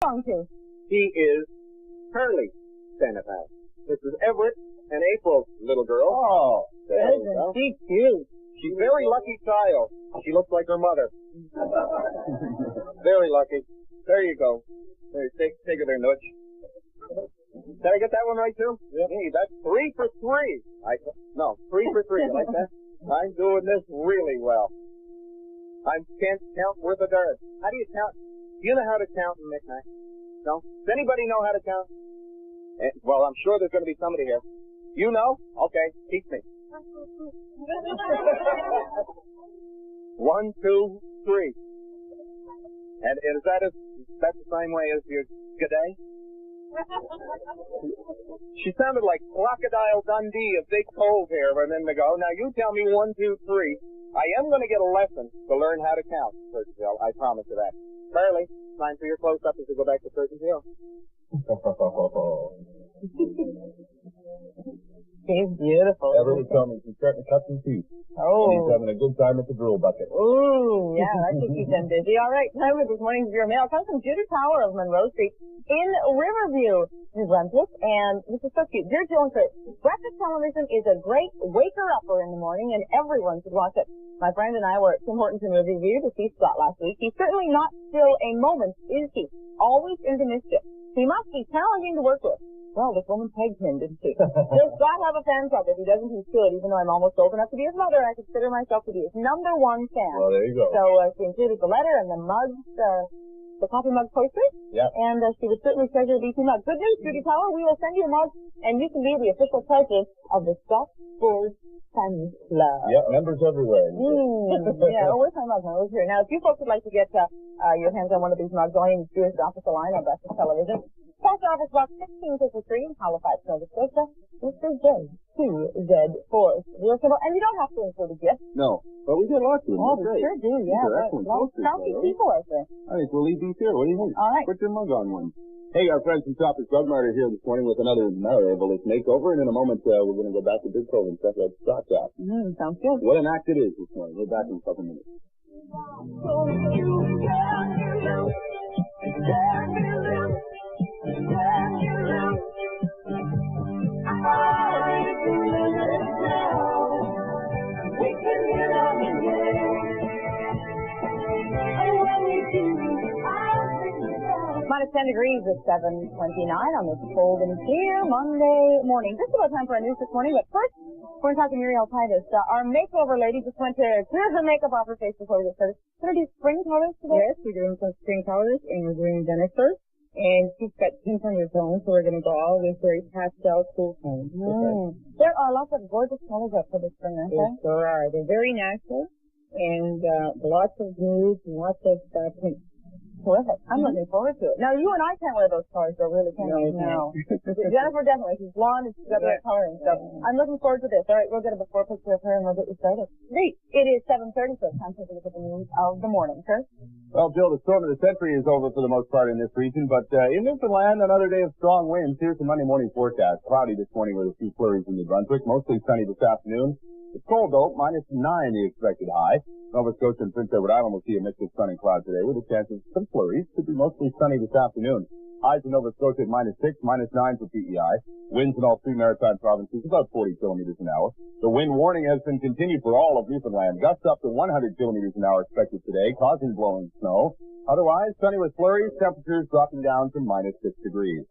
belong to? He is Curly Stenhouse. This is Everett and April's little girl. Oh, there you go. She's cute. She's a very lucky child. She looks like her mother. Very lucky. There you go. There, take her there, Nutch. Did I get that one right, too? Yep. Hey, that's 3 for 3. No, 3 for 3. You like that? I'm doing this really well. I can't count worth a darn. How do you count? Do you know how to count in knick-knack? No? Does anybody know how to count? Well, I'm sure there's going to be somebody here. You know? Okay, teach me. 1, 2, 3. And is that that's the same way as your good day? She sounded like Crocodile Dundee of Bigcove here a minute ago. Now you tell me 1, 2, 3. I am going to get a lesson to learn how to count, Curtis Hill. I promise you that. Charlie, time for your close-up as we go back to Curtis Hill. She's beautiful. Everett was telling me she's starting to cut some teeth. Oh. And he's having a good time at the drill bucket. Ooh, yeah, that should keep them busy. All right, time for this morning's Bureau Mail. It comes from Judith Power of Monroe Street in Riverview, New Brunswick. And this is so cute. Dear Jill and Chris, breakfast television is a great waker-upper in the morning, and everyone should watch it. My friend and I were at Tim Hortons in Movie Review to see Scott last week. He's certainly not still a moment, is he? Always into mischief. He must be challenging to work with. Well, this woman pegged him, didn't she? Does Scott have a fan club? If he doesn't, he should. Even though I'm almost old enough to be his mother, I consider myself to be his #1 fan. Well, there you go. So she included the letter and the mugs, the coffee mug posters. Yeah. And she would certainly treasure these 2 mugs. Good news, Judy Power. We will send you a mug, and you can be the official president of the Scott Sports Fan Club. Yep, members everywhere. Yeah, where's my mug? No, it was here. Now, if you folks would like to get your hands on one of these mugs, all you need to do is drop us a line on Breakfast Television. Post Office Box 1653 in Halifax, Nova Scotia. Mr. J. 2Z4. And you don't have to include a gift. No, but we get lots of them. Oh, we sure do, yeah. They're excellent posters, County people, I think. I think we'll leave these here. What do you think? All right. Put your mug on one. Hey, our friends from Shoppers Drug Mart are here this morning with another marvelous makeover, and in a moment we're going to go back to Bigcove and check that stock out. Sounds good. What an act it is this morning. We're back in a couple minutes. Minus 10 degrees at 7:29 on this cold and clear Monday morning. Just about time for our news this morning, but first, we're going to talk to Muriel Titus. Our makeover lady just went to clear her makeup off her face before we get started. We're going to do spring colors today? Yes, we're doing some spring colors, and we're doing Dennis first. And she's got pink on her tone, so we're going to go all with very pastel, cool tones. There are lots of gorgeous colors up for this spring, aren't there? Yes, there are. They're very natural, and lots of nudes and lots of pink. Terrific. I'm looking forward to it. Now, you and I can't wear those colors, though, really, can we? No. Jennifer definitely. She's blonde and she's got the right coloring. So I'm looking forward to this. All right, we'll get a before picture of her and we'll get you started. Great. It is 7:30, so it's time to take a look at the news of the morning. Sir? Well, Jill, the storm of the century is over for the most part in this region, but in Newfoundland, another day of strong winds. Here's the Monday morning forecast. Cloudy this morning with a few flurries in New Brunswick. Mostly sunny this afternoon. It's cold, though. -9 the expected high. Nova Scotia and Prince Edward Island will see a mix of sun and cloud today with a chance of some flurries. Could be mostly sunny this afternoon. Highs in Nova Scotia at -6, -9 for PEI. Winds in all 3 maritime provinces about 40 kilometers an hour. The wind warning has been continued for all of Newfoundland. Gusts up to 100 kilometers an hour expected today, causing blowing snow. Otherwise, sunny with flurries, temperatures dropping down to -6 degrees.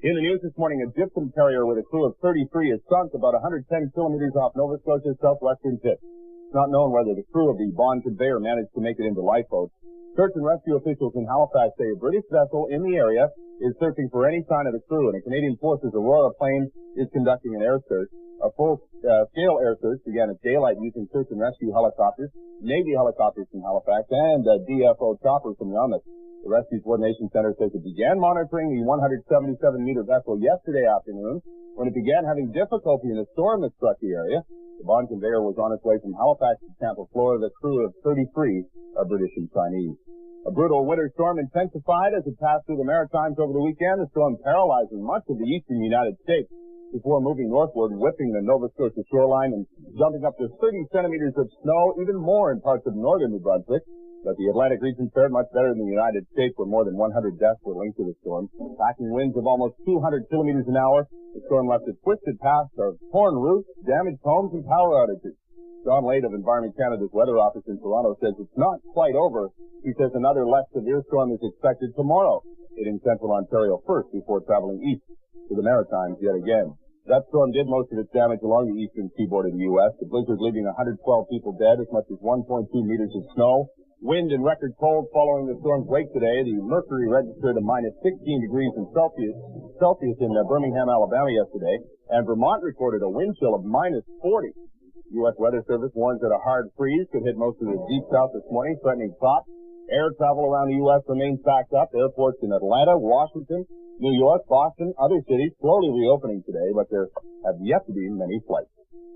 In the news this morning, a gypsum carrier with a crew of 33 has sunk about 110 kilometers off Nova Scotia's southwestern tip. It's not known whether the crew of the Bond conveyor managed to make it into lifeboats. Search and rescue officials in Halifax say a British vessel in the area is searching for any sign of the crew, and a Canadian Forces Aurora plane is conducting an air search. A full-scale air search began at daylight using search and rescue helicopters, Navy helicopters from Halifax, and a DFO chopper from Yarmouth. The Rescue Coordination Center says it began monitoring the 177-meter vessel yesterday afternoon when it began having difficulty in a storm that struck the area. The Bond conveyor was on its way from Halifax to Tampa, Florida. The crew of 33 are British and Chinese. A brutal winter storm intensified as it passed through the Maritimes over the weekend. The storm paralyzing much of the eastern United States before moving northward, whipping the Nova Scotia shoreline and jumping up to 30 centimeters of snow, even more in parts of northern New Brunswick. But the Atlantic region fared much better than the United States, where more than 100 deaths were linked to the storm. Packing winds of almost 200 kilometers an hour, the storm left a twisted path of torn roofs, damaged homes, and power outages. John Lade of Environment Canada's weather office in Toronto says it's not quite over. He says another less severe storm is expected tomorrow, hitting central Ontario first before traveling east to the Maritimes yet again. That storm did most of its damage along the eastern seaboard of the U.S., the blizzard leaving 112 people dead, as much as 1.2 meters of snow. Wind and record cold following the storm's wake today. The mercury registered a minus 16 degrees in Celsius in Birmingham, Alabama yesterday, and Vermont recorded a wind chill of minus 40. U.S. Weather Service warns that a hard freeze could hit most of the deep south this morning, threatening crops. Air travel around the U.S. remains backed up. Airports in Atlanta, Washington, New York, Boston, other cities slowly reopening today, but there have yet to be many flights.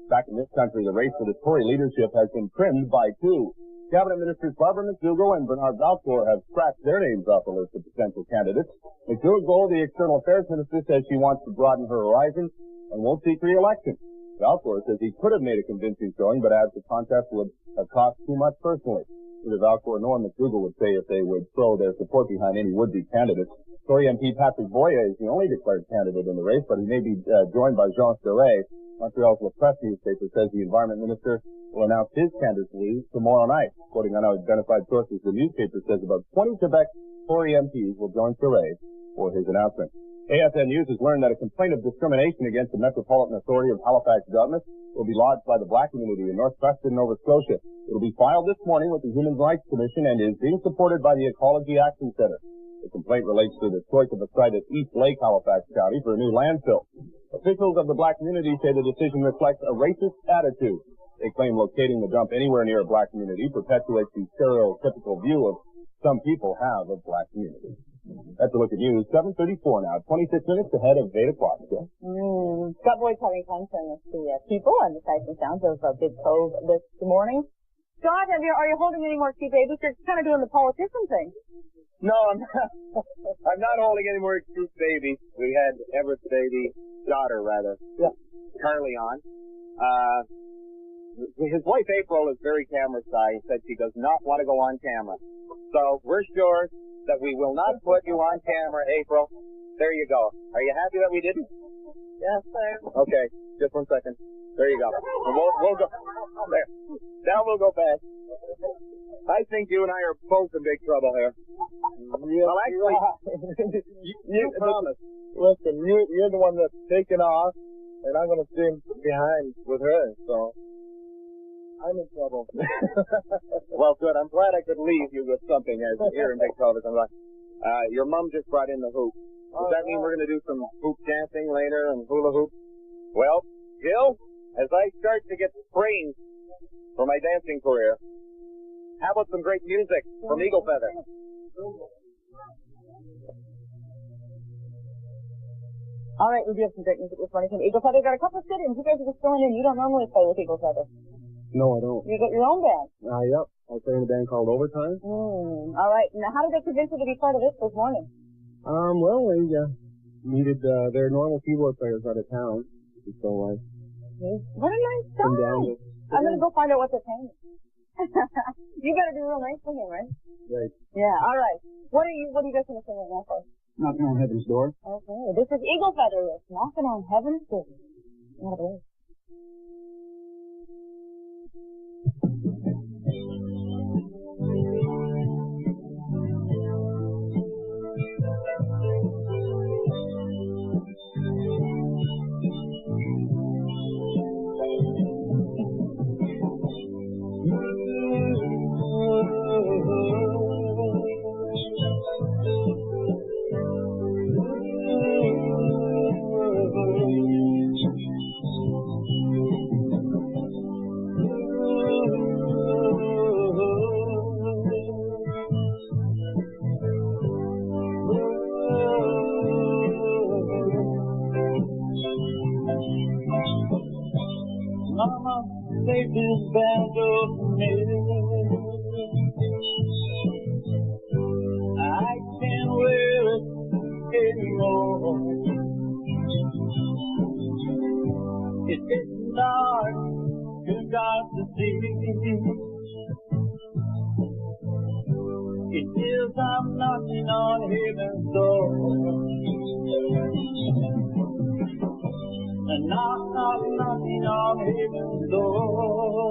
Back in this country, the race for the Tory leadership has been trimmed by two. Cabinet Ministers Barbara McDougall and Bernard Balfour have scratched their names off the list of potential candidates. McDougall, the External Affairs Minister, says she wants to broaden her horizons and won't seek re-election. Balfour says he could have made a convincing showing, but adds the contest would have cost too much personally. Neither Balfour nor McDougall would say if they would throw their support behind any would-be candidates. Tory MP Patrick Boyer is the only declared candidate in the race, but he may be joined by Jean Charest. Montreal's La Presse newspaper says the Environment Minister will announce his candidacy tomorrow night. Quoting unidentified sources, the newspaper says about 20 Quebec Tory MPs will join Charest for his announcement. AFN News has learned that a complaint of discrimination against the Metropolitan Authority of Halifax Dartmouth will be lodged by the black community in northwestern Nova Scotia. It will be filed this morning with the Human Rights Commission and is being supported by the Ecology Action Centre. The complaint relates to the choice of a site at East Lake, Halifax County for a new landfill. Officials of the black community say the decision reflects a racist attitude. They claim locating the dump anywhere near a black community perpetuates the stereotypical view of some people have of black communities. That's a look at news. 7:34 now, 26 minutes ahead of 8 o'clock. Scott Boyd's having luncheon with the people and the sights and sounds of Bigcove this morning. Scott, are you holding any more cute babies? You're kind of doing the politician thing. No, I'm not. I'm not holding any more cute babies. We had Everett today, the daughter, rather. Yeah. Carly on. His wife, April, is very camera shy and said she does not want to go on camera. So we're sure that we will not put you on camera, April. There you go. Are you happy that we didn't? Yes, sir. Okay, just 1 second. There you go. And we'll go. There. Now we'll go back. I think you and I are both in big trouble here. Well, actually, you promise. Listen, you're the one that's taking off, and I'm going to stay behind with her, so I'm in trouble. Well, good. I'm glad I could leave you with something as here in Bigcove. Your mom just brought in the hoop. Does that mean we're going to do some hoop dancing later and hula hoop? Well, Jill, as I start to get trained for my dancing career, how about some great music from Eagle Feather? All right, we do have some great music this morning from Eagle Feather. Got a couple of sit-ins. You guys are just filling in. You don't normally play with Eagle Feather. No, I don't. You got your own band. Yep. I play in a band called Overtime. All right. Now, how did they convince you to be part of this morning? Well, they needed their normal keyboard players out of town. So, what a nice song. I'm going to go find out what they're paying. You better be real nice to him, right? Right. Yeah, all right. What are you guys going to sing right now for? Knocking on Heaven's Door. Okay. This is Eagle Feather with Knocking on Heaven's Door. What it is. Mama, take this band of me. I can't wear it anymore. It's getting dark, too dark to see. 'cause I'm knocking on heaven's door. And knock, knock, knocking on heaven's door.